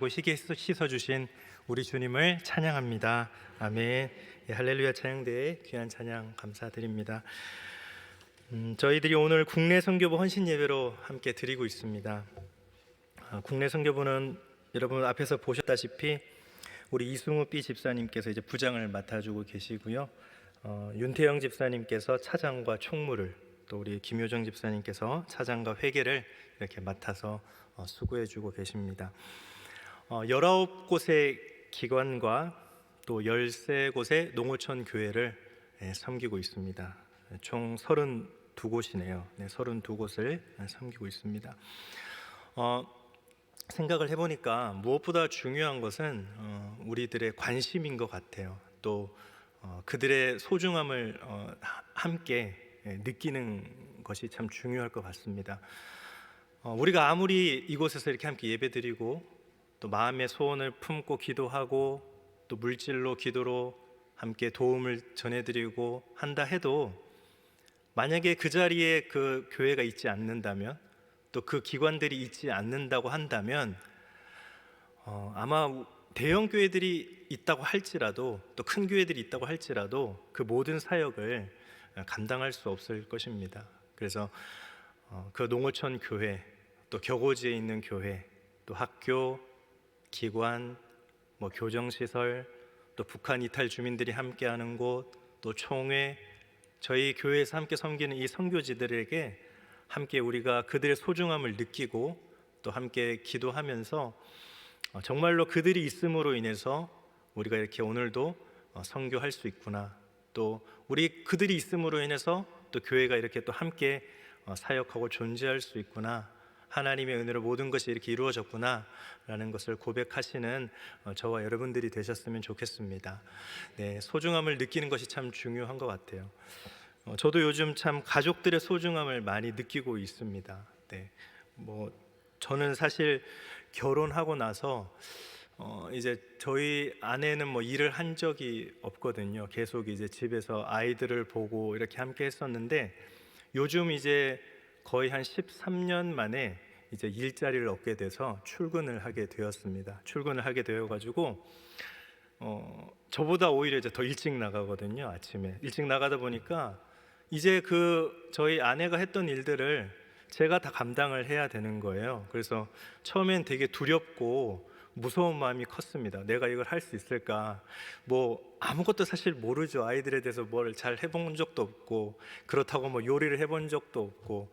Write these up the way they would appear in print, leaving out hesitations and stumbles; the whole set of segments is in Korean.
희게 씻어주신 우리 주님을 찬양합니다. 아멘. 예, 할렐루야 찬양대에 귀한 찬양 감사드립니다. 저희들이 오늘 국내 선교부 헌신 예배로 함께 드리고 있습니다. 국내 선교부는 여러분 앞에서 보셨다시피 우리 이승우 B 집사님께서 이제 부장을 맡아주고 계시고요. 윤태영 집사님께서 차장과 총무를, 또 우리 김효정 집사님께서 차장과 회계를 이렇게 맡아서 수고해주고 계십니다. 19곳의 기관과 또 13곳의 농어촌 교회를 섬기고 있습니다. 총 32곳이네요. 32곳을 섬기고 있습니다. 생각을 해보니까 무엇보다 중요한 것은 우리들의 관심인 것 같아요. 또 그들의 소중함을 함께 느끼는 것이 참 중요할 것 같습니다. 우리가 아무리 이곳에서 이렇게 함께 예배드리고 또 마음의 소원을 품고 기도하고 또 물질로 기도로 함께 도움을 전해드리고 한다 해도 만약에 그 자리에 그 교회가 있지 않는다면, 또 그 기관들이 있지 않는다고 한다면 아마 대형 교회들이 있다고 할지라도, 또 큰 교회들이 있다고 할지라도 그 모든 사역을 감당할 수 없을 것입니다. 그래서 그 농어촌 교회, 또 격오지에 있는 교회, 또 학교, 기관, 교정시설, 또 북한 이탈 주민들이 함께하는 곳, 또 총회, 저희 교회에서 함께 섬기는 이 선교지들에게 함께 우리가 그들의 소중함을 느끼고 또 함께 기도하면서 정말로 그들이 있음으로 인해서 우리가 이렇게 오늘도 선교할 수 있구나, 또 우리 그들이 있음으로 인해서 또 교회가 이렇게 또 함께 사역하고 존재할 수 있구나, 하나님의 은혜로 모든 것이 이렇게 이루어졌구나 라는 것을 고백하시는 저와 여러분들이 되셨으면 좋겠습니다. 소중함을 느끼는 것이 참 중요한 것 같아요. 저도 요즘 참 가족들의 소중함을 많이 느끼고 있습니다. 저는 사실 결혼하고 나서 이제 저희 아내는 일을 한 적이 없거든요. 계속 이제 집에서 아이들을 보고 이렇게 함께 했었는데, 요즘 이제 거의 한 13년 만에 이제 일자리를 얻게 돼서 출근을 하게 되었습니다. 출근을 하게 되어가지고 저보다 오히려 이제 더 일찍 나가거든요. 아침에 일찍 나가다 보니까 이제 저희 아내가 했던 일들을 제가 다 감당을 해야 되는 거예요. 그래서 처음엔 되게 두렵고 무서운 마음이 컸습니다. 내가 이걸 할 수 있을까? 아무것도 사실 모르죠. 아이들에 대해서 뭘 잘 해본 적도 없고, 그렇다고 요리를 해본 적도 없고,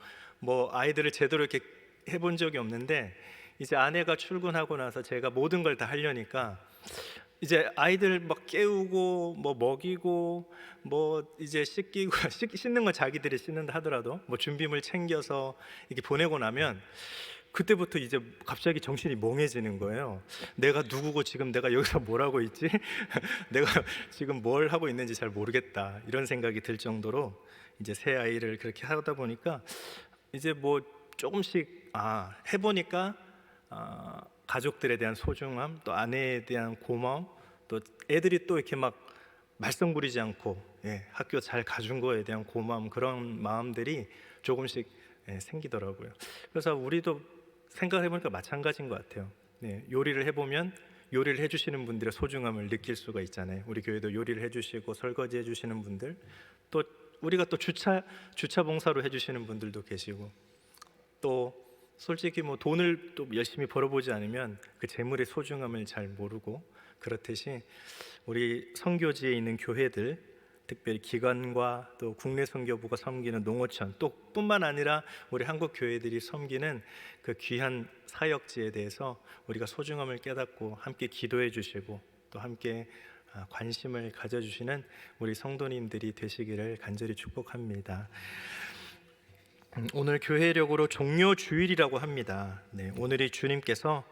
아이들을 제대로 이렇게 해본 적이 없는데, 이제 아내가 출근하고 나서 제가 모든 걸 다 하려니까 이제 아이들 깨우고 먹이고 이제 씻기고 씻는 건 자기들이 씻는다 하더라도 준비물 챙겨서 이렇게 보내고 나면 그때부터 이제 갑자기 정신이 멍해지는 거예요. 내가 누구고 지금 내가 여기서 뭘 하고 있지? 내가 지금 뭘 하고 있는지 잘 모르겠다, 이런 생각이 들 정도로 이제 새 아이를 그렇게 하다 보니까 이제 조금씩 해보니까 가족들에 대한 소중함, 또 아내에 대한 고마움, 또 애들이 또 이렇게 말썽 부리지 않고 학교 잘 가준 거에 대한 고마움, 그런 마음들이 조금씩 생기더라고요. 그래서 우리도 생각해보니까 마찬가지인 것 같아요. 요리를 해보면 요리를 해주시는 분들의 소중함을 느낄 수가 있잖아요. 우리 교회도 요리를 해주시고 설거지 해주시는 분들, 또 우리가 또 주차 봉사로 해주시는 분들도 계시고, 또 솔직히 돈을 또 열심히 벌어보지 않으면 그 재물의 소중함을 잘 모르고, 그렇듯이 우리 선교지에 있는 교회들, 특별히 기관과 또 국내 선교부가 섬기는 농어촌, 또 뿐만 아니라 우리 한국 교회들이 섬기는 그 귀한 사역지에 대해서 우리가 소중함을 깨닫고 함께 기도해 주시고 또 함께 관심을 가져주시는 우리 성도님들이 되시기를 간절히 축복합니다. 오늘 교회력으로 종려주일이라고 합니다. 오늘이 주님께서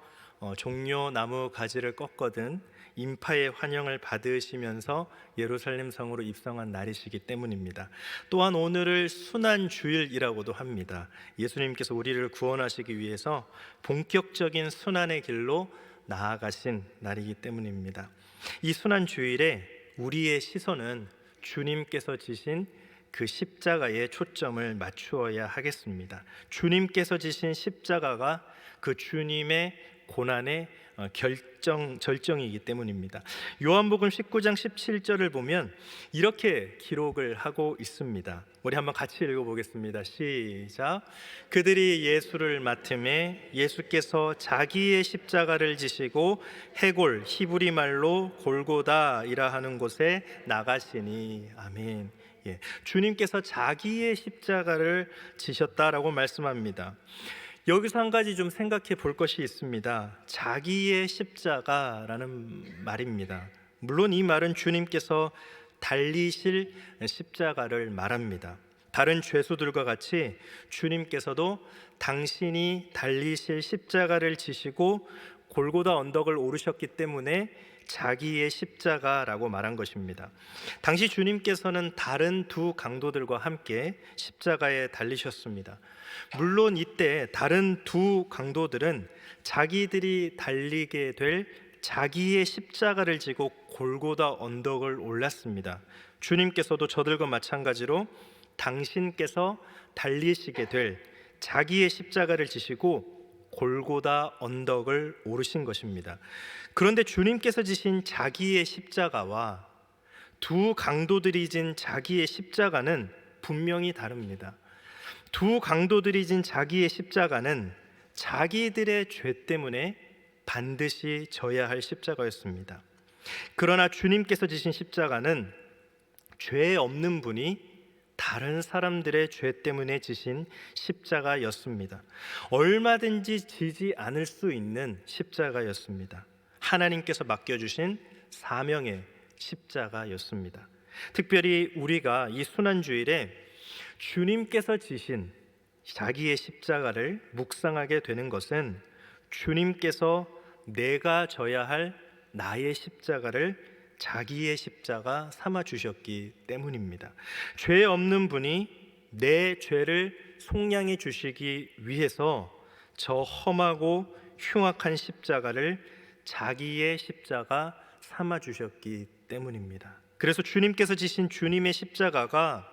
종려나무 가지를 꺾거든 인파의 환영을 받으시면서 예루살렘 성으로 입성한 날이시기 때문입니다. 또한 오늘을 순환주일이라고도 합니다. 예수님께서 우리를 구원하시기 위해서 본격적인 순환의 길로 나아가신 날이기 때문입니다. 이 순환주일에 우리의 시선은 주님께서 지신 그 십자가에 초점을 맞추어야 하겠습니다. 주님께서 지신 십자가가 그 주님의 고난의 절정이기 때문입니다. 요한복음 19장 17절을 보면 이렇게 기록을 하고 있습니다. 우리 한번 같이 읽어보겠습니다. 시작. 그들이 예수를 맡음에 예수께서 자기의 십자가를 지시고 해골, 히브리 말로 골고다이라 하는 곳에 나가시니. 아멘. 예, 주님께서 자기의 십자가를 지셨다라고 말씀합니다. 여기서 한 가지 좀 생각해 볼 것이 있습니다. 자기의 십자가라는 말입니다. 물론 이 말은 주님께서 달리실 십자가를 말합니다. 다른 죄수들과 같이 주님께서도 당신이 달리실 십자가를 지시고 골고다 언덕을 오르셨기 때문에 자기의 십자가라고 말한 것입니다. 당시 주님께서는 다른 두 강도들과 함께 십자가에 달리셨습니다. 물론 이때 다른 두 강도들은 자기들이 달리게 될 자기의 십자가를 지고 골고다 언덕을 올랐습니다. 주님께서도 저들과 마찬가지로 당신께서 달리시게 될 자기의 십자가를 지시고 골고다 언덕을 오르신 것입니다. 그런데 주님께서 지신 자기의 십자가와 두 강도들이 진 자기의 십자가는 분명히 다릅니다. 두 강도들이 진 자기의 십자가는 자기들의 죄 때문에 반드시 져야 할 십자가였습니다. 그러나 주님께서 지신 십자가는 죄 없는 분이 다른 사람들의 죄 때문에 지신 십자가였습니다. 얼마든지 지지 않을 수 있는 십자가였습니다. 하나님께서 맡겨주신 사명의 십자가였습니다. 특별히 우리가 이 순환주일에 주님께서 지신 자기의 십자가를 묵상하게 되는 것은 주님께서 내가 져야 할 나의 십자가를 자기의 십자가 삼아 주셨기 때문입니다. 죄 없는 분이 내 죄를 속량해 주시기 위해서 저 험하고 흉악한 십자가를 자기의 십자가 삼아 주셨기 때문입니다. 그래서 주님께서 지신 주님의 십자가가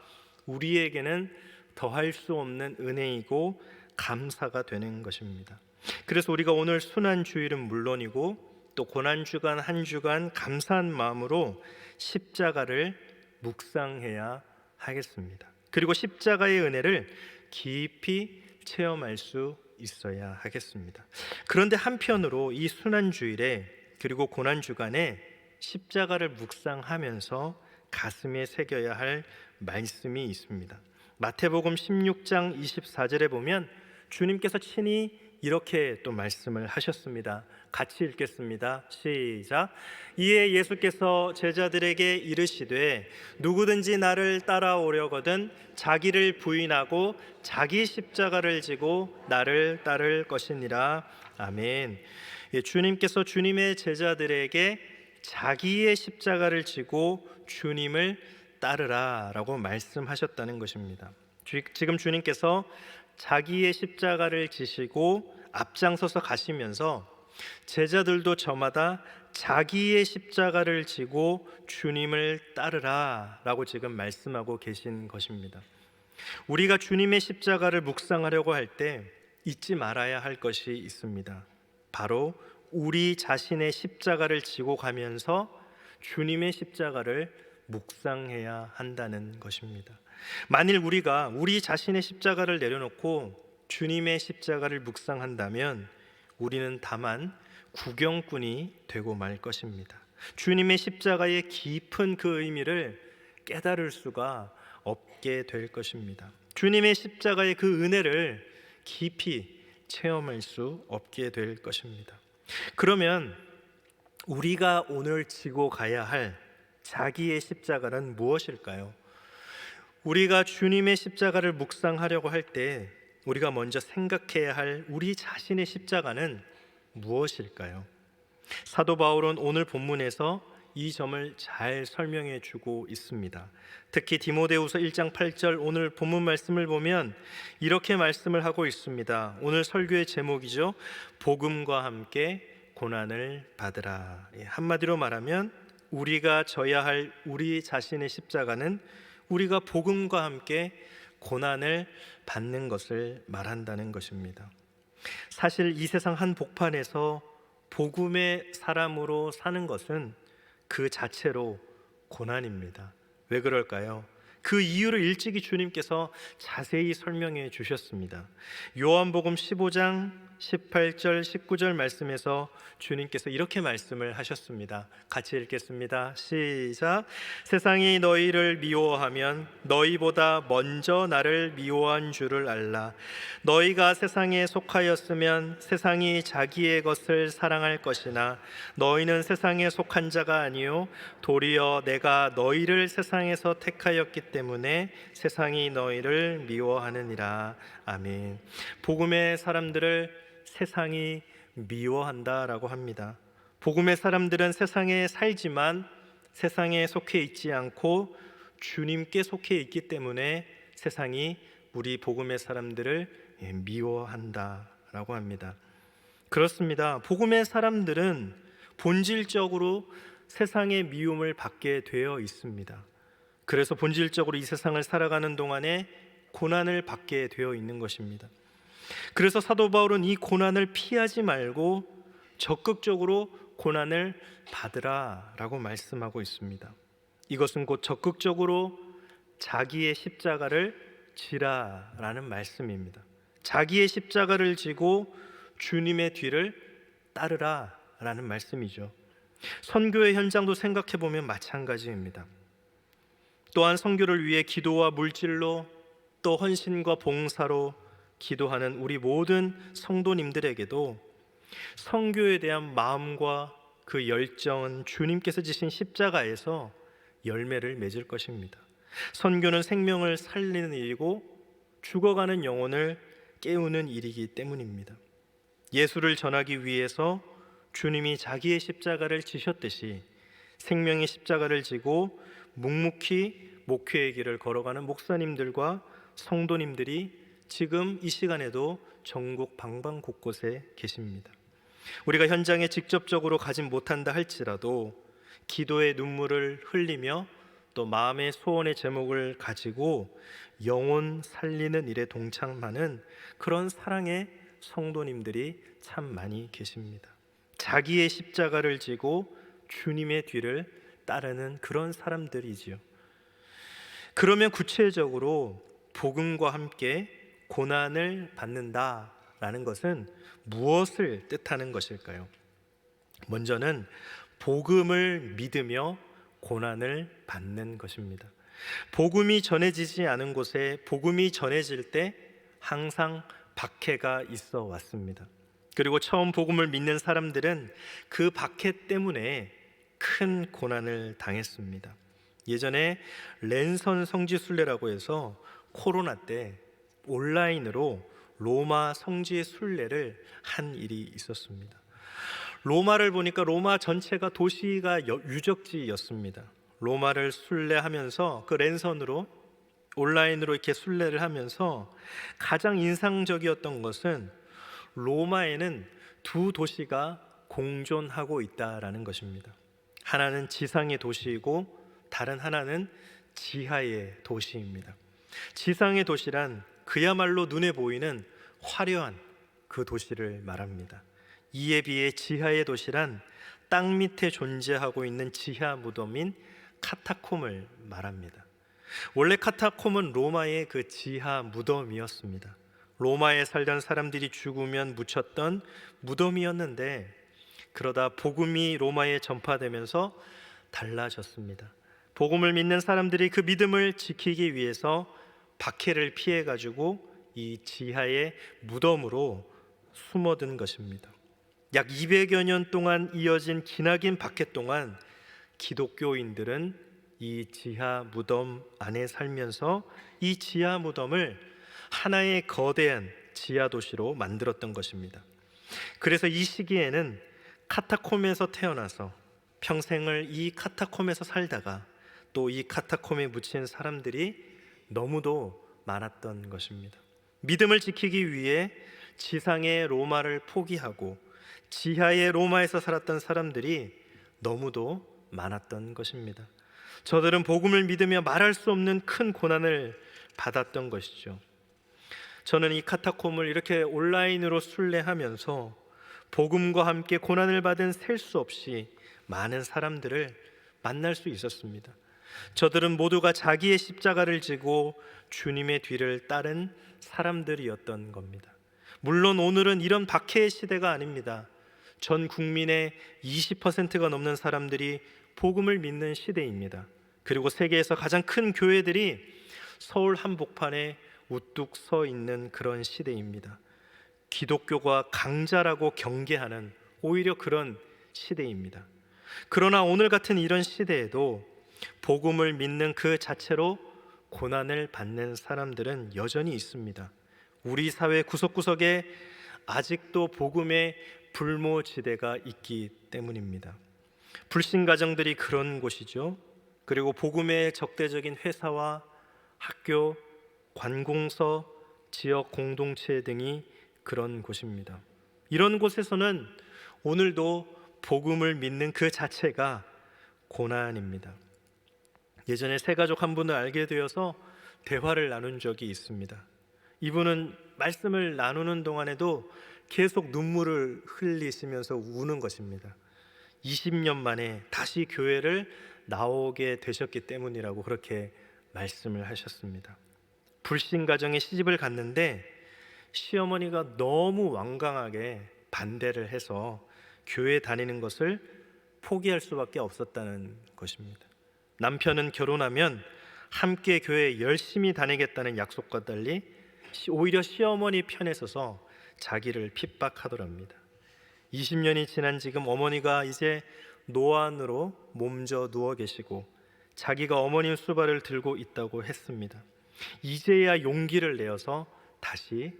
우리에게는 더할 수 없는 은혜이고 감사가 되는 것입니다. 그래서 우리가 오늘 순환주일은 물론이고 또 고난주간 한 주간 감사한 마음으로 십자가를 묵상해야 하겠습니다. 그리고 십자가의 은혜를 깊이 체험할 수 있어야 하겠습니다. 그런데 한편으로 이 순환주일에 그리고 고난주간에 십자가를 묵상하면서 가슴에 새겨야 할 말씀이 있습니다. 마태복음 16장 24절에 보면 주님께서 친히 이렇게 또 말씀을 하셨습니다. 같이 읽겠습니다. 시작. 이에 예수께서 제자들에게 이르시되 누구든지 나를 따라오려거든 자기를 부인하고 자기 십자가를 지고 나를 따를 것이니라. 아멘. 주님께서 주님의 제자들에게 자기의 십자가를 지고 주님을 따르라 라고 말씀하셨다는 것입니다. 지금 주님께서 자기의 십자가를 지시고 앞장서서 가시면서 제자들도 저마다 자기의 십자가를 지고 주님을 따르라 라고 지금 말씀하고 계신 것입니다. 우리가 주님의 십자가를 묵상하려고 할 때 잊지 말아야 할 것이 있습니다. 바로 우리 자신의 십자가를 지고 가면서 주님의 십자가를 묵상해야 한다는 것입니다. 만일 우리가 우리 자신의 십자가를 내려놓고 주님의 십자가를 묵상한다면 우리는 다만 구경꾼이 되고 말 것입니다. 주님의 십자가의 깊은 그 의미를 깨달을 수가 없게 될 것입니다. 주님의 십자가의 그 은혜를 깊이 체험할 수 없게 될 것입니다. 그러면 우리가 오늘 지고 가야 할 자기의 십자가는 무엇일까요? 우리가 주님의 십자가를 묵상하려고 할 때 우리가 먼저 생각해야 할 우리 자신의 십자가는 무엇일까요? 사도 바울은 오늘 본문에서 이 점을 잘 설명해 주고 있습니다. 특히 디모데후서 1장 8절 오늘 본문 말씀을 보면 이렇게 말씀을 하고 있습니다. 오늘 설교의 제목이죠. 복음과 함께 고난을 받으라. 한마디로 말하면 우리가 져야 할 우리 자신의 십자가는 우리가 복음과 함께 고난을 받는 것을 말한다는 것입니다. 사실 이 세상 한복판에서 복음의 사람으로 사는 것은 그 자체로 고난입니다. 왜 그럴까요? 그 이유를 일찍이 주님께서 자세히 설명해 주셨습니다. 요한복음 15장 18절 19절 말씀에서 주님께서 이렇게 말씀을 하셨습니다. 같이 읽겠습니다. 시작. 세상이 너희를 미워하면 너희보다 먼저 나를 미워한 줄을 알라. 너희가 세상에 속하였으면 세상이 자기의 것을 사랑할 것이나 너희는 세상에 속한 자가 아니요 도리어 내가 너희를 세상에서 택하였기 때문에 세상이 너희를 미워하느니라. 아멘. 복음의 사람들을 세상이 미워한다라고 합니다. 복음의 사람들은 세상에 살지만 세상에 속해 있지 않고 주님께 속해 있기 때문에 세상이 우리 복음의 사람들을 미워한다라고 합니다. 그렇습니다. 복음의 사람들은 본질적으로 세상의 미움을 받게 되어 있습니다. 그래서 본질적으로 이 세상을 살아가는 동안에 고난을 받게 되어 있는 것입니다. 그래서 사도 바울은 이 고난을 피하지 말고 적극적으로 고난을 받으라라고 말씀하고 있습니다. 이것은 곧 적극적으로 자기의 십자가를 지라라는 말씀입니다. 자기의 십자가를 지고 주님의 뒤를 따르라라는 말씀이죠. 선교의 현장도 생각해 보면 마찬가지입니다. 또한 선교를 위해 기도와 물질로 또 헌신과 봉사로 기도하는 우리 모든 성도님들에게도 선교에 대한 마음과 그 열정은 주님께서 지신 십자가에서 열매를 맺을 것입니다. 선교는 생명을 살리는 일이고 죽어가는 영혼을 깨우는 일이기 때문입니다. 예수를 전하기 위해서 주님이 자기의 십자가를 지셨듯이 생명의 십자가를 지고 묵묵히 목회의 길을 걸어가는 목사님들과 성도님들이 지금 이 시간에도 전국 방방 곳곳에 계십니다. 우리가 현장에 직접적으로 가진 못한다 할지라도 기도의 눈물을 흘리며 또 마음의 소원의 제목을 가지고 영혼 살리는 일에 동참하는 그런 사랑의 성도님들이 참 많이 계십니다. 자기의 십자가를 지고 주님의 뒤를 따르는 그런 사람들이지요. 그러면 구체적으로 복음과 함께 고난을 받는다라는 것은 무엇을 뜻하는 것일까요? 먼저는 복음을 믿으며 고난을 받는 것입니다. 복음이 전해지지 않은 곳에 복음이 전해질 때 항상 박해가 있어 왔습니다. 그리고 처음 복음을 믿는 사람들은 그 박해 때문에 큰 고난을 당했습니다. 예전에 랜선 성지순례라고 해서 코로나 때 온라인으로 로마 성지 순례를 한 일이 있었습니다. 로마를 보니까 로마 전체가 도시가 유적지였습니다. 로마를 순례하면서 그 랜선으로 온라인으로 이렇게 순례를 하면서 가장 인상적이었던 것은 로마에는 두 도시가 공존하고 있다라는 것입니다. 하나는 지상의 도시이고 다른 하나는 지하의 도시입니다. 지상의 도시란 그야말로 눈에 보이는 화려한 그 도시를 말합니다. 이에 비해 지하의 도시란 땅 밑에 존재하고 있는 지하 무덤인 카타콤을 말합니다. 원래 카타콤은 로마의 그 지하 무덤이었습니다. 로마에 살던 사람들이 죽으면 묻혔던 무덤이었는데 그러다 복음이 로마에 전파되면서 달라졌습니다. 복음을 믿는 사람들이 그 믿음을 지키기 위해서 박해를 피해 가지고 이 지하의 무덤으로 숨어든 것입니다. 약 200여 년 동안 이어진 기나긴 박해 동안 기독교인들은 이 지하 무덤 안에 살면서 이 지하 무덤을 하나의 거대한 지하 도시로 만들었던 것입니다. 그래서 이 시기에는 카타콤에서 태어나서 평생을 이 카타콤에서 살다가 또 이 카타콤에 묻힌 사람들이 너무도 많았던 것입니다. 믿음을 지키기 위해 지상의 로마를 포기하고 지하의 로마에서 살았던 사람들이 너무도 많았던 것입니다. 저들은 복음을 믿으며 말할 수 없는 큰 고난을 받았던 것이죠. 저는 이 카타콤을 이렇게 온라인으로 순례하면서 복음과 함께 고난을 받은 셀 수 없이 많은 사람들을 만날 수 있었습니다. 저들은 모두가 자기의 십자가를 지고 주님의 뒤를 따른 사람들이었던 겁니다. 물론 오늘은 이런 박해의 시대가 아닙니다. 전 국민의 20%가 넘는 사람들이 복음을 믿는 시대입니다. 그리고 세계에서 가장 큰 교회들이 서울 한복판에 우뚝 서 있는 그런 시대입니다. 기독교가 강자라고 경계하는 오히려 그런 시대입니다. 그러나 오늘 같은 이런 시대에도 복음을 믿는 그 자체로 고난을 받는 사람들은 여전히 있습니다. 우리 사회 구석구석에 아직도 복음의 불모지대가 있기 때문입니다. 불신 가정들이 그런 곳이죠. 그리고 복음의 적대적인 회사와 학교, 관공서, 지역 공동체 등이 그런 곳입니다. 이런 곳에서는 오늘도 복음을 믿는 그 자체가 고난입니다. 예전에 새 가족 한 분을 알게 되어서 대화를 나눈 적이 있습니다. 이분은 말씀을 나누는 동안에도 계속 눈물을 흘리시면서 우는 것입니다. 20년 만에 다시 교회를 나오게 되셨기 때문이라고 그렇게 말씀을 하셨습니다. 불신 가정에 시집을 갔는데 시어머니가 너무 완강하게 반대를 해서 교회 다니는 것을 포기할 수밖에 없었다는 것입니다. 남편은 결혼하면 함께 교회 열심히 다니겠다는 약속과 달리 오히려 시어머니 편에 서서 자기를 핍박하더랍니다. 20년이 지난 지금 어머니가 이제 노안으로 몸져 누워 계시고 자기가 어머님 수발을 들고 있다고 했습니다. 이제야 용기를 내어서 다시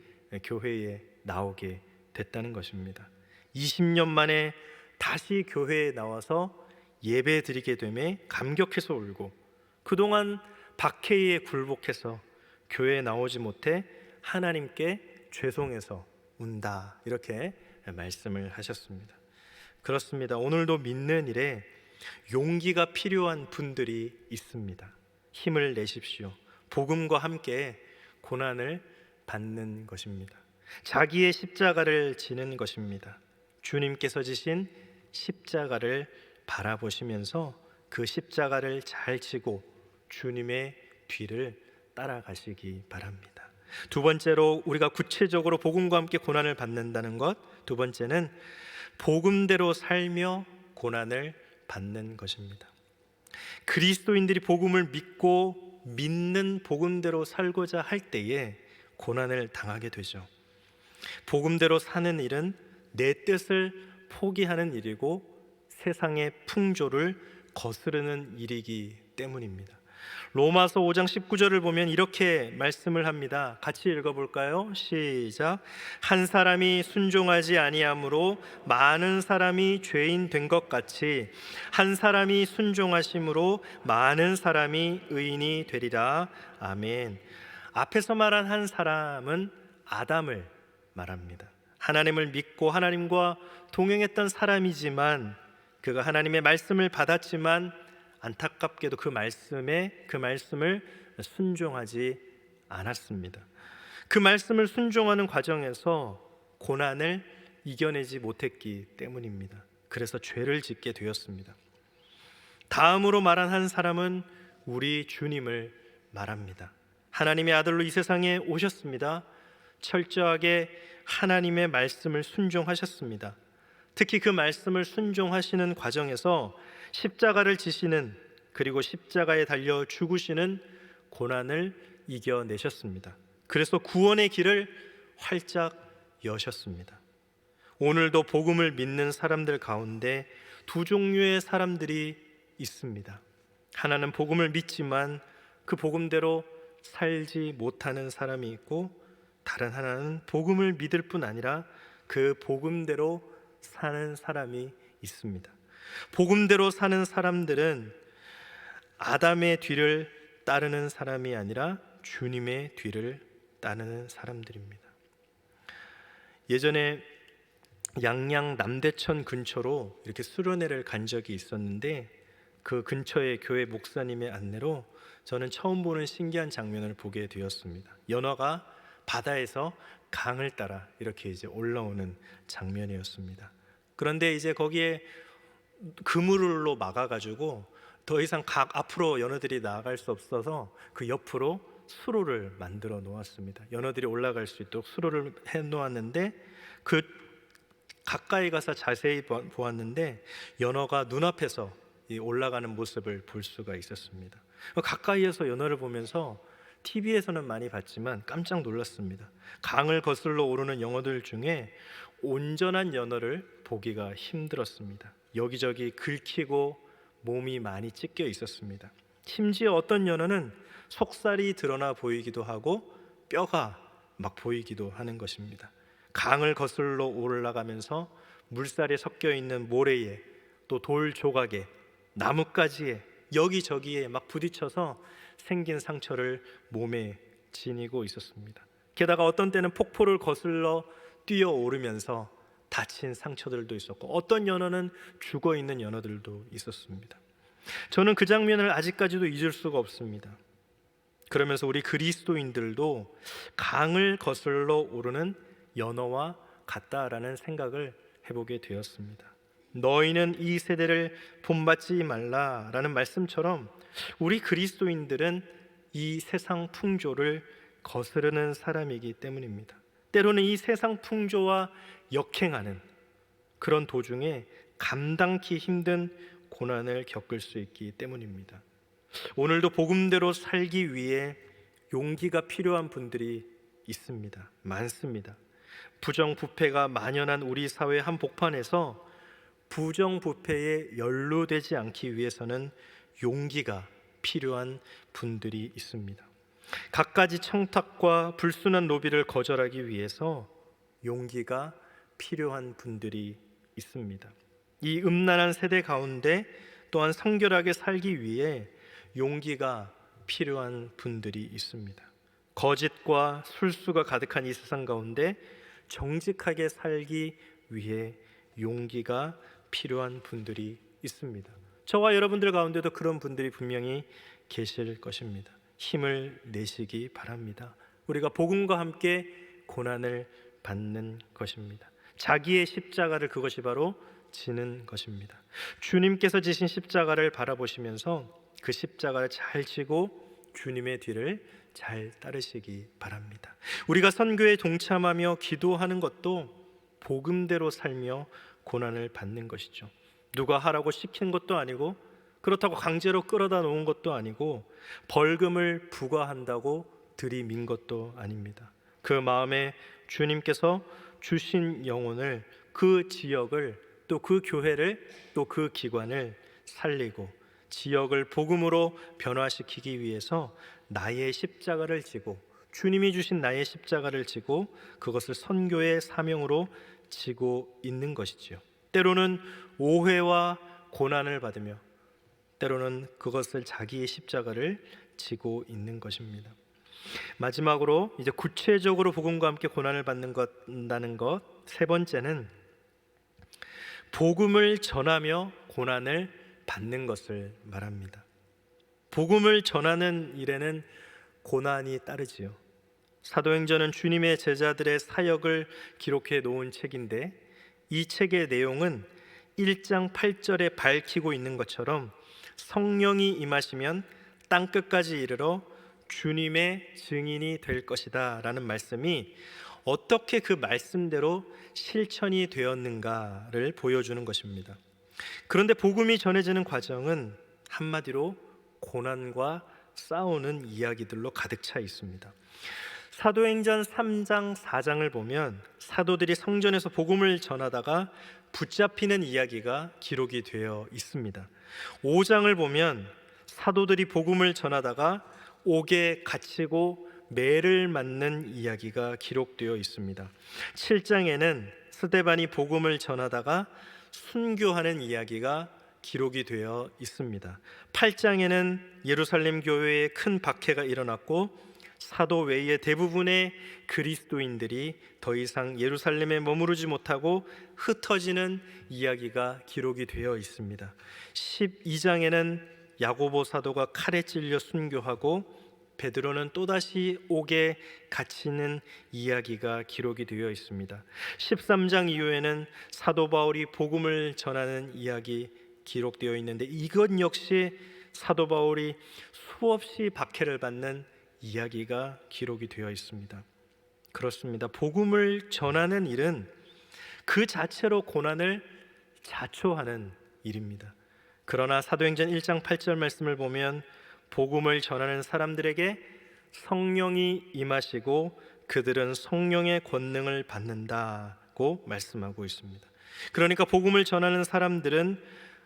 교회에 나오게 됐다는 것입니다. 20년 만에 다시 교회에 나와서 예배 드리게 됨에 감격해서 울고 그동안 박해에 굴복해서 교회에 나오지 못해 하나님께 죄송해서 운다, 이렇게 말씀을 하셨습니다. 그렇습니다. 오늘도 믿는 일에 용기가 필요한 분들이 있습니다. 힘을 내십시오. 복음과 함께 고난을 받는 것입니다. 자기의 십자가를 지는 것입니다. 주님께서 지신 십자가를 바라보시면서 그 십자가를 잘 지고 주님의 뒤를 따라가시기 바랍니다. 두 번째로 우리가 구체적으로 복음과 함께 고난을 받는다는 것, 두 번째는 복음대로 살며 고난을 받는 것입니다. 그리스도인들이 복음을 믿고 믿는 복음대로 살고자 할 때에 고난을 당하게 되죠. 복음대로 사는 일은 내 뜻을 포기하는 일이고 세상의 풍조를 거스르는 일이기 때문입니다. 로마서 5장 19절을 보면 이렇게 말씀을 합니다. 같이 읽어볼까요? 시작. 한 사람이 순종하지 아니함으로 많은 사람이 죄인 된 것 같이 한 사람이 순종하심으로 많은 사람이 의인이 되리라. 아멘. 앞에서 말한 한 사람은 아담을 말합니다. 하나님을 믿고 하나님과 동행했던 사람이지만 그가 하나님의 말씀을 받았지만 안타깝게도 그 말씀을 순종하지 않았습니다. 그 말씀을 순종하는 과정에서 고난을 이겨내지 못했기 때문입니다. 그래서 죄를 짓게 되었습니다. 다음으로 말한 한 사람은 우리 주님을 말합니다. 하나님의 아들로 이 세상에 오셨습니다. 철저하게 하나님의 말씀을 순종하셨습니다. 특히 그 말씀을 순종하시는 과정에서 십자가를 지시는, 그리고 십자가에 달려 죽으시는 고난을 이겨내셨습니다. 그래서 구원의 길을 활짝 여셨습니다. 오늘도 복음을 믿는 사람들 가운데 두 종류의 사람들이 있습니다. 하나는 복음을 믿지만 그 복음대로 살지 못하는 사람이 있고, 다른 하나는 복음을 믿을 뿐 아니라 그 복음대로 사는 사람이 있습니다. 복음대로 사는 사람들은 아담의 뒤를 따르는 사람이 아니라 주님의 뒤를 따르는 사람들입니다. 예전에 양양 남대천 근처로 이렇게 수련회를 간 적이 있었는데, 그 근처의 교회 목사님의 안내로 저는 처음 보는 신기한 장면을 보게 되었습니다. 연화가 바다에서 강을 따라 이렇게 이제 올라오는 장면이었습니다. 그런데 이제 거기에 그물로 막아가지고 더 이상 앞으로 연어들이 나아갈 수 없어서 그 옆으로 수로를 만들어 놓았습니다. 연어들이 올라갈 수 있도록 수로를 해 놓았는데 그 가까이 가서 자세히 보았는데 연어가 눈앞에서 이 올라가는 모습을 볼 수가 있었습니다. 가까이에서 연어를 보면서 TV에서는 많이 봤지만 깜짝 놀랐습니다. 강을 거슬러 오르는 연어들 중에 온전한 연어를 보기가 힘들었습니다. 여기저기 긁히고 몸이 많이 찢겨 있었습니다. 심지어 어떤 연어는 속살이 드러나 보이기도 하고 뼈가 막 보이기도 하는 것입니다. 강을 거슬러 올라가면서 물살에 섞여 있는 모래에 또 돌 조각에 나뭇가지에 여기저기에 막 부딪혀서 생긴 상처를 몸에 지니고 있었습니다. 게다가 어떤 때는 폭포를 거슬러 뛰어오르면서 다친 상처들도 있었고 어떤 연어는 죽어 있는 연어들도 있었습니다. 저는 그 장면을 아직까지도 잊을 수가 없습니다. 그러면서 우리 그리스도인들도 강을 거슬러 오르는 연어와 같다라는 생각을 해보게 되었습니다. 너희는 이 세대를 본받지 말라라는 말씀처럼 우리 그리스도인들은 이 세상 풍조를 거스르는 사람이기 때문입니다. 때로는 이 세상 풍조와 역행하는 그런 도중에 감당치 힘든 고난을 겪을 수 있기 때문입니다. 오늘도 복음대로 살기 위해 용기가 필요한 분들이 있습니다. 많습니다. 부정부패가 만연한 우리 사회 한복판에서 부정부패에 연루되지 않기 위해서는 용기가 필요한 분들이 있습니다. 갖가지 청탁과 불순한 노비를 거절하기 위해서 용기가 필요한 분들이 있습니다. 이 음란한 세대 가운데 또한 성결하게 살기 위해 용기가 필요한 분들이 있습니다. 거짓과 술수가 가득한 이 세상 가운데 정직하게 살기 위해 용기가 필요한 분들이 있습니다. 저와 여러분들 가운데도 그런 분들이 분명히 계실 것입니다. 힘을 내시기 바랍니다. 우리가 복음과 함께 고난을 받는 것입니다. 자기의 십자가를 그것이 바로 지는 것입니다. 주님께서 지신 십자가를 바라보시면서 그 십자가를 잘 지고 주님의 뒤를 잘 따르시기 바랍니다. 우리가 선교에 동참하며 기도하는 것도 복음대로 살며 고난을 받는 것이죠. 누가 하라고 시킨 것도 아니고 그렇다고 강제로 끌어다 놓은 것도 아니고 벌금을 부과한다고 들이민 것도 아닙니다. 그 마음에 주님께서 주신 영혼을, 그 지역을, 또 그 교회를, 또 그 기관을 살리고 지역을 복음으로 변화시키기 위해서 나의 십자가를 지고, 주님이 주신 나의 십자가를 지고 그것을 선교의 사명으로 지고 있는 것이지요. 때로는 오해와 고난을 받으며 때로는 그것을 자기의 십자가를 지고 있는 것입니다. 마지막으로 이제 구체적으로 복음과 함께 고난을 받는다는 것, 세 번째는 복음을 전하며 고난을 받는 것을 말합니다. 복음을 전하는 일에는 고난이 따르지요. 사도행전은 주님의 제자들의 사역을 기록해 놓은 책인데 이 책의 내용은 1장 8절에 밝히고 있는 것처럼 성령이 임하시면 땅끝까지 이르러 주님의 증인이 될 것이다 라는 말씀이 어떻게 그 말씀대로 실천이 되었는가를 보여주는 것입니다. 그런데 복음이 전해지는 과정은 한마디로 고난과 싸우는 이야기들로 가득 차 있습니다. 사도행전 3장 4장을 보면 사도들이 성전에서 복음을 전하다가 붙잡히는 이야기가 기록이 되어 있습니다. 5장을 보면 사도들이 복음을 전하다가 옥에 갇히고 매를 맞는 이야기가 기록되어 있습니다. 7장에는 스데반이 복음을 전하다가 순교하는 이야기가 기록이 되어 있습니다. 8장에는 예루살렘 교회에 큰 박해가 일어났고 사도 외의 대부분의 그리스도인들이 더 이상 예루살렘에 머무르지 못하고 흩어지는 이야기가 기록이 되어 있습니다. 12장에는 야고보 사도가 칼에 찔려 순교하고 베드로는 또다시 옥에 갇히는 이야기가 기록이 되어 있습니다. 13장 이후에는 사도 바울이 복음을 전하는 이야기 기록되어 있는데, 이것 역시 사도 바울이 수없이 박해를 받는 이야기가 기록이 되어 있습니다. 그렇습니다. 복음을 전하는 일은 그 자체로 고난을 자초하는 일입니다. 그러나 사도행전 1장 8절 말씀을 보면 복음을 전하는 사람들에게 성령이 임하시고 그들은 성령의 권능을 받는다고 말씀하고 있습니다. 그러니까 복음을 전하는 사람들은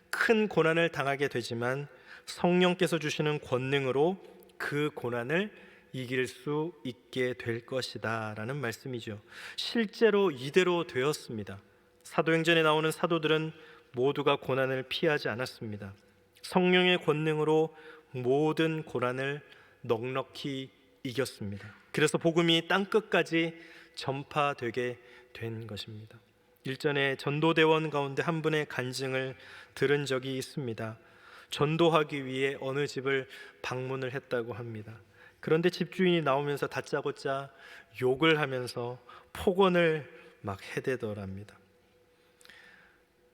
큰 고난을 당하게 되지만 성령께서 주시는 권능으로 그 고난을 이길 수 있게 될 것이다 라는 말씀이죠. 실제로 이대로 되었습니다. 사도행전에 나오는 사도들은 모두가 고난을 피하지 않았습니다. 성령의 권능으로 모든 고난을 넉넉히 이겼습니다. 그래서 복음이 땅끝까지 전파되게 된 것입니다. 일전에 전도대원 가운데 한 분의 간증을 들은 적이 있습니다. 전도하기 위해 어느 집을 방문을 했다고 합니다. 그런데 집주인이 나오면서 다짜고짜 욕을 하면서 폭언을 막 해대더랍니다.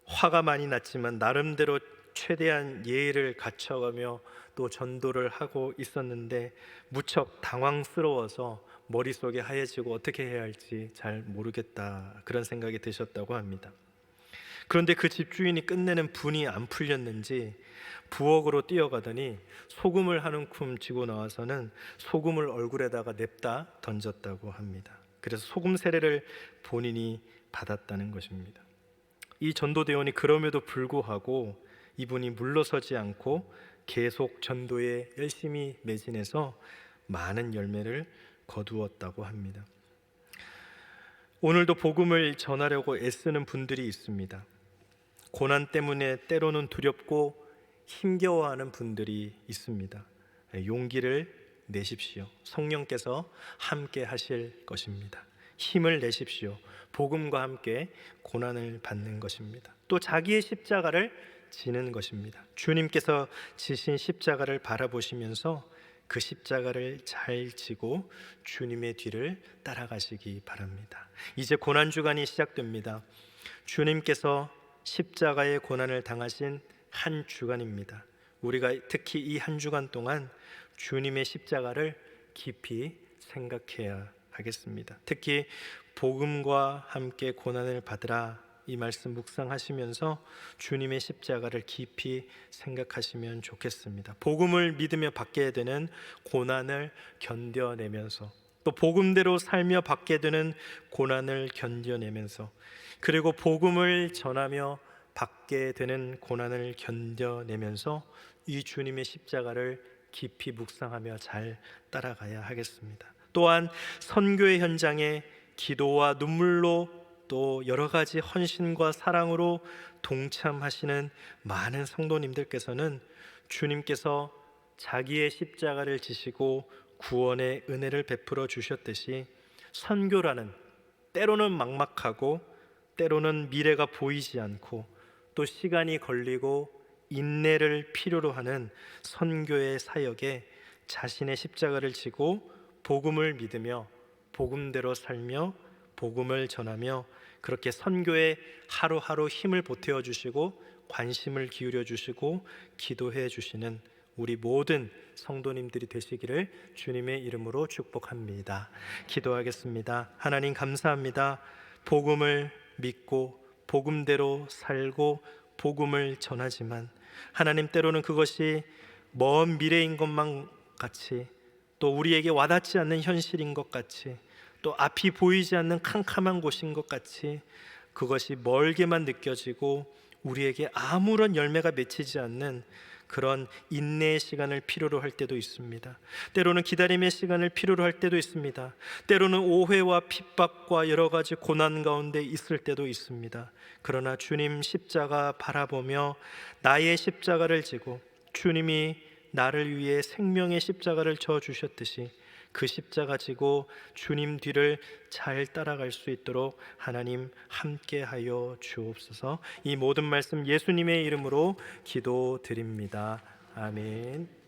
화가 많이 났지만 나름대로 최대한 예의를 갖춰가며 또 전도를 하고 있었는데 무척 당황스러워서 머릿속이 하얘지고 어떻게 해야 할지 잘 모르겠다, 그런 생각이 드셨다고 합니다. 그런데 그 집주인이 끝내는 분이 안 풀렸는지 부엌으로 뛰어가더니 소금을 한 움큼 쥐고 나와서는 소금을 얼굴에다가 냅다 던졌다고 합니다. 그래서 소금 세례를 본인이 받았다는 것입니다. 이 전도대원이 그럼에도 불구하고 이분이 물러서지 않고 계속 전도에 열심히 매진해서 많은 열매를 거두었다고 합니다. 오늘도 복음을 전하려고 애쓰는 분들이 있습니다. 고난 때문에 때로는 두렵고 힘겨워하는 분들이 있습니다. 용기를 내십시오. 성령께서 함께 하실 것입니다. 힘을 내십시오. 복음과 함께 고난을 받는 것입니다. 또 자기의 십자가를 지는 것입니다. 주님께서 지신 십자가를 바라보시면서 그 십자가를 잘 지고 주님의 뒤를 따라가시기 바랍니다. 이제 고난주간이 시작됩니다. 주님께서 십자가의 고난을 당하신 한 주간입니다. 우리가 특히 이 한 주간 동안 주님의 십자가를 깊이 생각해야 하겠습니다. 특히 복음과 함께 고난을 받으라, 이 말씀 묵상하시면서 주님의 십자가를 깊이 생각하시면 좋겠습니다. 복음을 믿으며 받게 되는 고난을 견뎌내면서, 또 복음대로 살며 받게 되는 고난을 견뎌내면서, 그리고 복음을 전하며 받게 되는 고난을 견뎌내면서 이 주님의 십자가를 깊이 묵상하며 잘 따라가야 하겠습니다. 또한 선교의 현장에 기도와 눈물로 또 여러 가지 헌신과 사랑으로 동참하시는 많은 성도님들께서는 주님께서 자기의 십자가를 지시고 구원의 은혜를 베풀어 주셨듯이 선교라는, 때로는 막막하고 때로는 미래가 보이지 않고 또 시간이 걸리고 인내를 필요로 하는 선교의 사역에 자신의 십자가를 지고 복음을 믿으며 복음대로 살며 복음을 전하며 그렇게 선교에 하루하루 힘을 보태어 주시고 관심을 기울여 주시고 기도해 주시는 우리 모든 성도님들이 되시기를 주님의 이름으로 축복합니다. 기도하겠습니다. 하나님 감사합니다. 복음을 믿고 복음대로 살고 복음을 전하지만 하나님, 때로는 그것이 먼 미래인 것만 같이, 또 우리에게 와닿지 않는 현실인 것 같이, 또 앞이 보이지 않는 캄캄한 곳인 것 같이 그것이 멀게만 느껴지고 우리에게 아무런 열매가 맺히지 않는 그런 인내의 시간을 필요로 할 때도 있습니다. 때로는 기다림의 시간을 필요로 할 때도 있습니다. 때로는 오해와 핍박과 여러 가지 고난 가운데 있을 때도 있습니다. 그러나 주님 십자가 바라보며 나의 십자가를 지고 주님이 나를 위해 생명의 십자가를 져 주셨듯이 그 십자가 지고 주님 뒤를 잘 따라갈 수 있도록 하나님 함께하여 주옵소서. 이 모든 말씀 예수님의 이름으로 기도드립니다. 아멘.